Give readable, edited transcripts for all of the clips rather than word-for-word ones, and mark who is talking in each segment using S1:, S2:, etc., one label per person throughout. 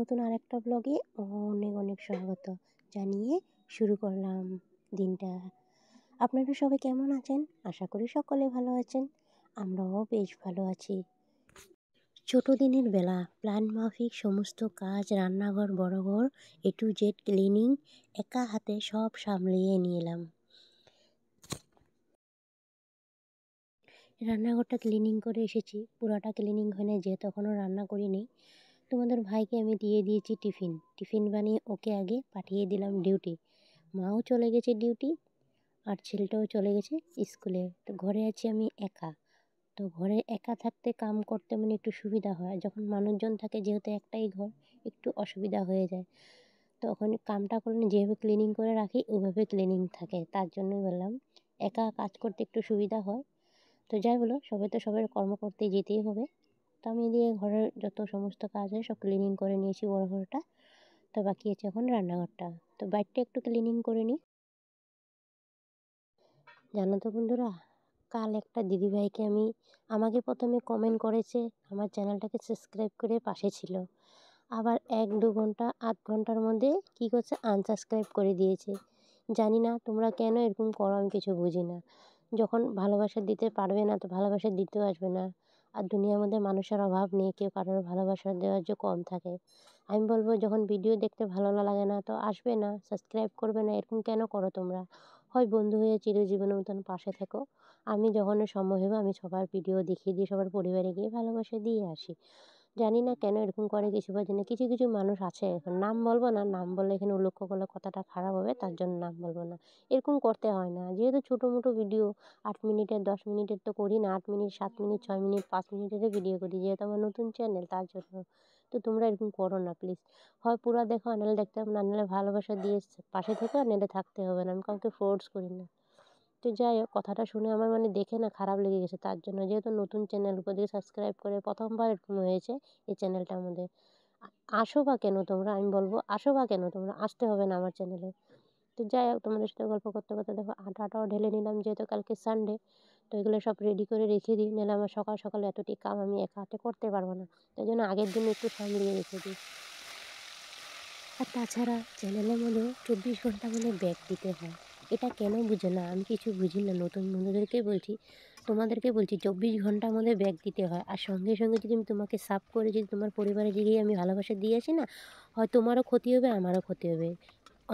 S1: নতুন আরেকটা ব্লগে অনেক অনেক স্বাগত জানিয়ে শুরু করলাম দিনটা। আপনারা সবাই কেমন আছেন? আশা করি সকলে ভালো আছেন। আমরাও বেশ ভালো আছি। ছোট দিনের বেলা প্ল্যান মাফিক সমস্ত কাজ, রান্নাঘর, বড় ঘর, A to Z ক্লিনিং একা হাতে সব সামলিয়ে নিলাম। রান্নাঘরটা ক্লিনিং করে এসেছি, পুরোটা ক্লিনিং হয় না যেহেতু এখনও রান্না করিনি। তোমাদের ভাইকে আমি দিয়ে দিয়েছি টিফিন বানিয়ে ওকে আগে পাঠিয়ে দিলাম ডিউটি। মাও চলে গেছে ডিউটি আর ছেলেটাও চলে গেছে স্কুলে। তো ঘরে আছি আমি একা। তো ঘরে একা থাকতে কাম করতে মানে একটু সুবিধা হয়, যখন মানুষজন থাকে যেহেতু একটাই ঘর একটু অসুবিধা হয়ে যায়। তখন কামটা করলে যেভাবে ক্লিনিং করে রাখি ওইভাবে ক্লিনিং থাকে, তার জন্যই বললাম একা কাজ করতে একটু সুবিধা হয়। তো যাই বলো, সবাই তো সবার কর্ম করতে যেতেই হবে। তো আমি এদিকে ঘরের যত সমস্ত কাজ হয় সব ক্লিনিং করে নিয়েছি বড় ঘরটা। তো বাকি আছে এখন রান্নাঘরটা। তো বাইরটা একটু ক্লিনিং করে নিই। জানো তো বন্ধুরা, কাল একটা দিদিভাইকে আমাকে প্রথমে কমেন্ট করেছে, আমার চ্যানেলটাকে সাবস্ক্রাইব করে পাশে ছিল, আবার 1-2 ঘন্টা 8 ঘন্টার মধ্যে কী করছে আনসাবস্ক্রাইব করে দিয়েছে। জানি না তোমরা কেন এরকম করো, আমি কিছু বুঝি না। যখন ভালোবাসা দিতে পারবে না তো ভালোবাসা দিতেও আসবে না। আর দুনিয়ার মধ্যে মানুষের অভাব নেই, কেউ কারোর ভালোবাসা দেওয়ার যে কম থাকে। আমি বলবো যখন ভিডিও দেখতে ভালো লাগে না তো আসবে না, সাবস্ক্রাইব করবে না, এরকম কেন করো তোমরা? হয় বন্ধু হয়ে চিরজীবনের মতন পাশে থেকো। আমি যখন সময় হবে আমি সবার ভিডিও দেখিয়ে দিয়ে সবার পরিবারে গিয়ে ভালোবাসা দিয়ে আসি। জানি না কেন এরকম করে, কিছু বোঝে না। কিছু কিছু মানুষ আছে, এখন নাম বলবো না, নাম বললে এখানে উল্লেখ করলে কথাটা খারাপ হবে, তার জন্য নাম বলবো না। এরকম করতে হয় না, যেহেতু ছোটো মোটো ভিডিও 8 মিনিটের 10 মিনিটের তো করি না, 8 মিনিট 7 মিনিট 6 মিনিট 5 মিনিটেরও ভিডিও করি, যেহেতু আমার নতুন চ্যানেল তার জন্য। তো তোমরা এরকম করো না প্লিজ। হয় পুরো দেখো, নাহলে দেখতে হবে না, নাহলে ভালোবাসা দিয়ে পাশে থেকো, আর নাহলে থাকতে হবে না। আমি কাউকে ফোর্স করি না। তো যাই হোক, কথাটা শুনে আমার দেখে না খারাপ লেগে গেছে, তার জন্য। যেহেতু নতুন চ্যানেল, উপর দিয়ে সাবস্ক্রাইব করে প্রথমবার এরকম হয়েছে এই চ্যানেলটার মধ্যে। আসো বা কেন তোমরা, আমি বলবো আসো বা কেন তোমরা, আসতে হবে না আমার চ্যানেলে। তো যাই হোক, তোমাদের সাথে গল্প করতে করতে দেখো আটাটাও ঢেলে নিলাম, যেহেতু কালকে সানডে। তো এগুলো সব রেডি করে রেখে দিই, নাহলে আমার সকাল সকাল এতটি কাম আমি একা হাতে করতে পারবো না। তাই জন্য আগের দিন একটু সামলিয়ে রেখে দিই। আর তাছাড়া চ্যানেলের মধ্যে 24 ঘন্টা মানে ব্যাক দিতে হয়। এটা কেন বুঝে না, আমি কিছু বুঝি না। নতুন বন্ধুদেরকে বলছি, তোমাদেরকে বলছি, 24 ঘন্টার মধ্যে ব্যাক দিতে হয়। আর সঙ্গে সঙ্গে যদি আমি তোমাকে সাব করে যদি তোমার পরিবারে গিয়ে আমি ভালোবাসা দিয়ে আসি না, হয় তোমারও ক্ষতি হবে আমারও ক্ষতি হবে।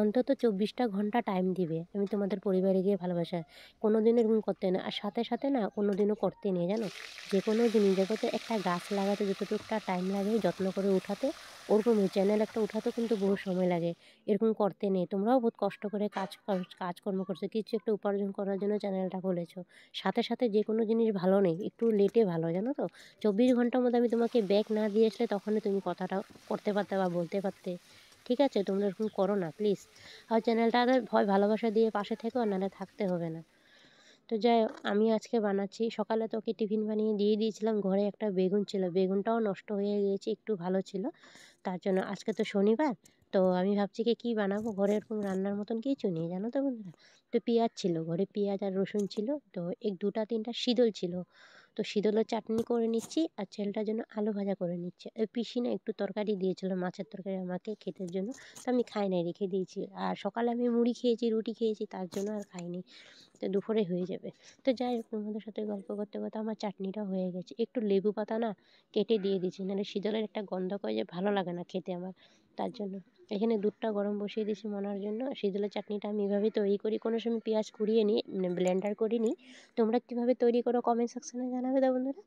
S1: অন্তত 24টা ঘন্টা টাইম দিবে, আমি তোমাদের পরিবারে গিয়ে ভালোবাসা কোনো দিনও এরকম করতে না। আর সাথে সাথে না কোনো দিনও করতে নেই, জানো। যে কোনো জিনিস জগতে একটা গাছ লাগাতে যতটুকুটা টাইম লাগে যত্ন করে উঠাতে, ওরকমই চ্যানেল একটা উঠাতেও কিন্তু বহু সময় লাগে। এরকম করতে নেই। তোমরাও বহুত কষ্ট করে কাজকর্ম করছো, কিছু একটা উপার্জন করার জন্য চ্যানেলটা খুলেছো। সাথে সাথে যে কোনো জিনিস ভালো নেই, একটু লেটে ভালো, জানো তো। 24 ঘন্টার মধ্যে আমি তোমাকে ব্যাক না দিয়ে আসলে তখনই তুমি কথাটা করতে পারতে বা বলতে পারতে। ঠিক আছে, তোমরা এরকম করো না প্লিজ। আর চ্যানেলটাকে ভয় ভালোবাসা দিয়ে পাশে থেকো, নাহলে থাকতে হবে না। তো যাই হোক, আমি আজকে বানাচ্ছি। সকালে তো ওকে টিফিন বানিয়ে দিয়ে দিয়েছিলাম। ঘরে একটা বেগুন ছিল, বেগুনটাও নষ্ট হয়ে গিয়েছে, একটু ভালো ছিল। তার জন্য আজকে তো শনিবার, তো আমি ভাবছি কী বানাবো, ঘরে এরকম রান্নার মতন কিছু নেই, জানো তো বন্ধুরা। তো পেঁয়াজ ছিল ঘরে, পেঁয়াজ আর রসুন ছিল, তো 2-3টা শীতল ছিল। তো শীতলের চাটনি করে নিচ্ছি, আর ছেলেটার জন্য আলু ভাজা করে নিচ্ছি। ওই পিসি না একটু তরকারি দিয়েছিল, মাছের তরকারি আমাকে খেতে জন্য, তো আমি খাই নাই, রেখে দিয়েছি। আর সকালে আমি মুড়ি খেয়েছি, রুটি খেয়েছি, তার জন্য আর খাইনি। তো দুপুরে হয়ে যাবে। তো যাই হোক, তোমাদের সাথে গল্প করতে করতে আমার চাটনিটা হয়ে গেছে। একটু লেবু পাতা না কেটে দিয়ে দিচ্ছি, নাহলে শীতলের একটা গন্ধ করে যে ভালো লাগে না খেতে আমার, তার জন্য। এখানে দুধটা গরম বসিয়ে দিয়েছি মনার জন্য। শীতলের চাটনিটা আমি এভাবেই তৈরি করি, কোনো সময় পেঁয়াজ কুড়িয়ে নিই, মানে ব্লেন্ডার করে নিই। তোমরা কীভাবে তৈরি করো কমেন্ট সেকশনে জানাবে তো বন্ধুরা।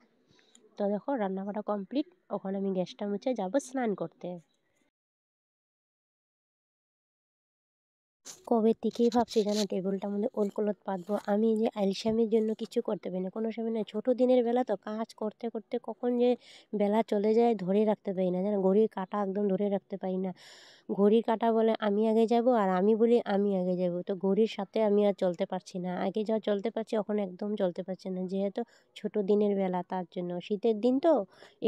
S1: তো দেখো রান্না করা কমপ্লিট, ওখানে আমি গ্যাসটা মুছে যাবো স্নান করতে। কবে থেকেই ভাবছি যেন টেবিলটার মধ্যে ওলকলট পাতবো। আমি যে আলসেমির জন্য কিছু করতে পারি না, কোনো সময় না। ছোটো দিনের বেলা তো কাজ করতে করতে কখন যে বেলা চলে যায় ধরে রাখতে পারি না, যেন ঘড়ির কাঁটা একদম ধরে রাখতে পারি না। ঘড়ির কাঁটা বলে আমি আগে যাব, আর আমি বলি আমি আগে যাব। তো ঘড়ির সাথে আমি আর চলতে পারছি না। আগে যা চলতে পারছি এখন একদম চলতে পারছি না, যেহেতু ছোটো দিনের বেলা, তার জন্য। শীতের দিন তো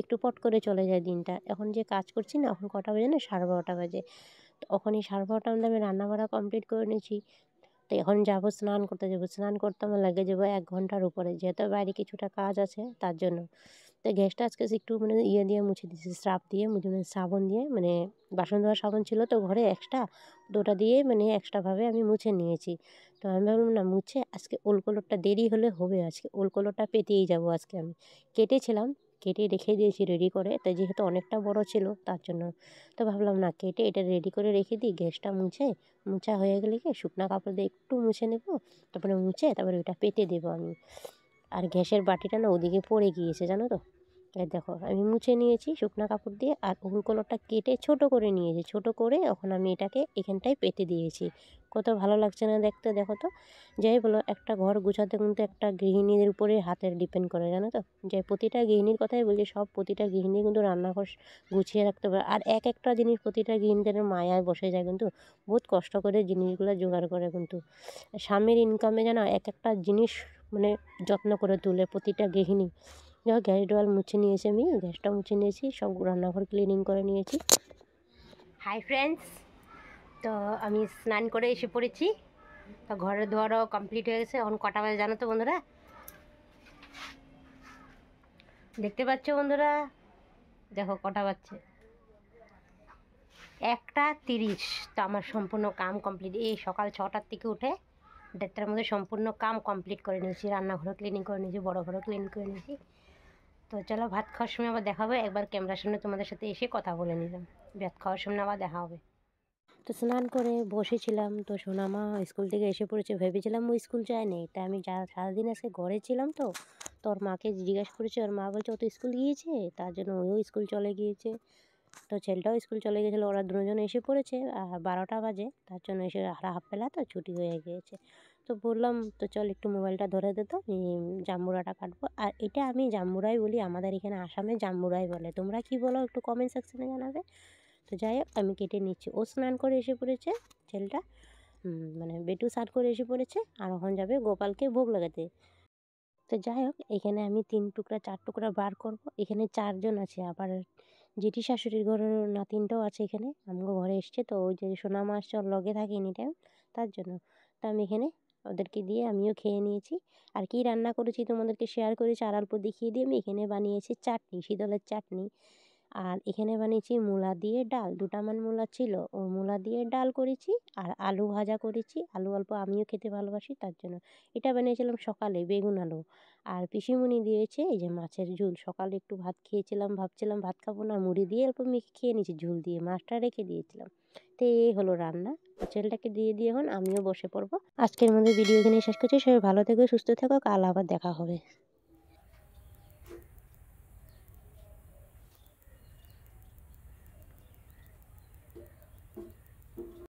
S1: একটু পট করে চলে যায় দিনটা। এখন যে কাজ করছি না, এখন কটা বাজে না, 12:30 বাজে। তো ওখানে 12:30টার মধ্যে আমি রান্না বাড়া কমপ্লিট করে নিয়েছি। তো এখন যাব স্নান করতে, আমার লেগে যাবো 1 ঘন্টার উপরে, যেহেতু বাইরে কিছুটা কাজ আছে তার জন্য। তো গ্যাসটা আজকে একটু মানে ইয়ে দিয়ে মুছে দিয়েছি, স্রাব দিয়ে মুছে, মানে সাবান দিয়ে, মানে বাসন ধোয়ার সাবান ছিল তো ঘরে এক্সট্রা, তো ওটা দিয়ে মানে এক্সট্রাভাবে আমি মুছে নিয়েছি। তো আমি ভাবলাম না মুছে আজকে ওলকলরটা দেরি হলে হবে, আজকে ওলকলরটা পেতেই যাব। আজকে আমি কেটেছিলাম, কেটে রেখে দিয়েছি রেডি করে, তাই যেহেতু অনেকটা বড় ছিল তার জন্য। তো ভাবলাম না কেটে এটা রেডি করে রেখে দিই, গ্যাসটা মুছা হয়ে গেলে কি শুকনো কাপড় দিয়ে একটু মুছে নেব, তারপরে তারপরে ওইটা পেতে দেবো আমি। আর গ্যাসের বাটিটা না ওদিকে পড়ে গিয়েছে জানো তো। এই দেখো আমি মুছে নিয়েছি শুকনো কাপড় দিয়ে, আর ওলকলরটা কেটে ছোট করে নিয়েছি, ছোট করে এখন আমি এটাকে এখানটায় পেতে দিয়েছি। কত ভালো লাগছে না দেখতে, দেখো তো। যাই বলো, একটা ঘর গুছাতে কিন্তু একটা গৃহিণীদের উপরে হাতের ডিপেন্ড করে জানো তো। যে প্রতিটা গৃহিণীর কথাই বলছি, সব প্রতিটা গৃহিণী কিন্তু রান্নাঘর গুছিয়ে রাখতে পারে। আর এক একটা জিনিস প্রতিটা গৃহিণীদের মায়ায় বসে যায়, কিন্তু বহুত কষ্ট করে জিনিসগুলো জোগাড় করে। কিন্তু স্বামীর ইনকামে যেন এক একটা জিনিস মানে যত্ন করে তুলে প্রতিটা গৃহিণী। যাই গ্যাস ডোয়াল মুছে নিয়েছি, আমি গ্যাসটা মুছে নিয়েছি, সব রান্নাঘর ক্লিনিং করে নিয়েছি। হাই ফ্রেন্ডস, তো আমি স্নান করে এসে পড়েছি। তো ঘরের ধোয়ারও কমপ্লিট হয়ে গেছে। এখন কটা বাজে জানো তো বন্ধুরা? দেখতে পাচ্ছ বন্ধুরা, দেখো কটা বাজছে, 1:30। তো আমার সম্পূর্ণ কাম কমপ্লিট। এই সকাল 6টার থেকে উঠে 1:30টার মধ্যে সম্পূর্ণ কাম কমপ্লিট করে নিয়েছি। রান্নাঘরও ক্লিনিং করে নিয়েছি, বড় ঘরও ক্লিনিং করে নিয়েছি। তো চলো ভাত খাওয়ার সময় আবার দেখা হবে। একবার ক্যামেরার সামনে তোমাদের সাথে এসে কথা বলে নিলাম, ভাত খাওয়ার সময় আবার দেখা হবে। তো স্নান করে বসেছিলাম, তো সোনামা স্কুল থেকে এসে পড়েছে। ভেবেছিলাম ও স্কুল যায়নি, তাই আমি সারাদিন আজকে ঘরে ছিলাম। তো ওর মাকে জিজ্ঞাসা করেছে, ওর মা বলছে ও তো স্কুল গিয়েছে, তার জন্য ওও স্কুল চলে গিয়েছে। তো ছেলেটাও স্কুল চলে গেছিলো, ওরা দুজন এসে পড়েছে। আর 12টা বাজে, তার জন্য এসে হাফ বেলা তো ছুটি হয়ে গিয়েছে। তো বললাম তো চল একটু মোবাইলটা ধরে দে, তো আমি জাম্বুরাটা কাটবো। আর এটা আমি জাম্বুরাই বলি, আমাদের এখানে আসামে জাম্বুরাই বলে। তোমরা কি বলো একটু কমেন্ট সেকশনে জানাবে। তো যাই হোক আমি কেটে নিচ্ছি। ও স্নান করে এসে পড়েছে ছেলেটা, মানে বেটু স্নান করে এসে পড়েছে, আর এখন যাবে গোপালকে ভোগ লাগাতে। তো যাই হোক এখানে আমি 3 টুকরা 4 টুকরা বার করব। এখানে 4 জন আছে, আবার জেঠি শাশুড়ির ঘরের নাতিনটাও আছে এখানে আমগো ঘরে এসছে। তো ওই যে সোনামা আসছে, ওর লগে থাকে এনি টাইম, তার জন্য। তো আমি এখানে ওদেরকে দিয়ে আমিও খেয়ে নিয়েছি। আর কি রান্না করেছি তোমাদেরকে শেয়ার করেছি, আর অল্প দেখিয়ে দিয়ে আমি এখানে বানিয়েছি চাটনি, শীতলের চাটনি। আর এখানে বানিয়েছি মূলা দিয়ে ডাল, 2টা মান মূলা ছিল, ও মূলা দিয়ে ডাল করেছি। আর আলু ভাজা করেছি, আলু অল্প আমিও খেতে ভালোবাসি তার জন্য। এটা বানিয়েছিলাম সকালে, বেগুন আলু। আর পিসিমণি দিয়েছে এই যে মাছের ঝোল। সকালে একটু ভাত খেয়েছিলাম, ভাবছিলাম ভাত খাবো না, মুড়ি দিয়ে অল্প মেখে খেয়ে নিয়েছি ঝোল দিয়ে, মাছটা রেখে দিয়েছিলাম। তো এই হলো রান্না। ছেলেটাকে দিয়ে এখন আমিও বসে পড়বো। আজকের মধ্যে ভিডিও এখানে শেষ করছি। সবাই ভালো থেকো, সুস্থ থেকো, কাল আবার দেখা হবে।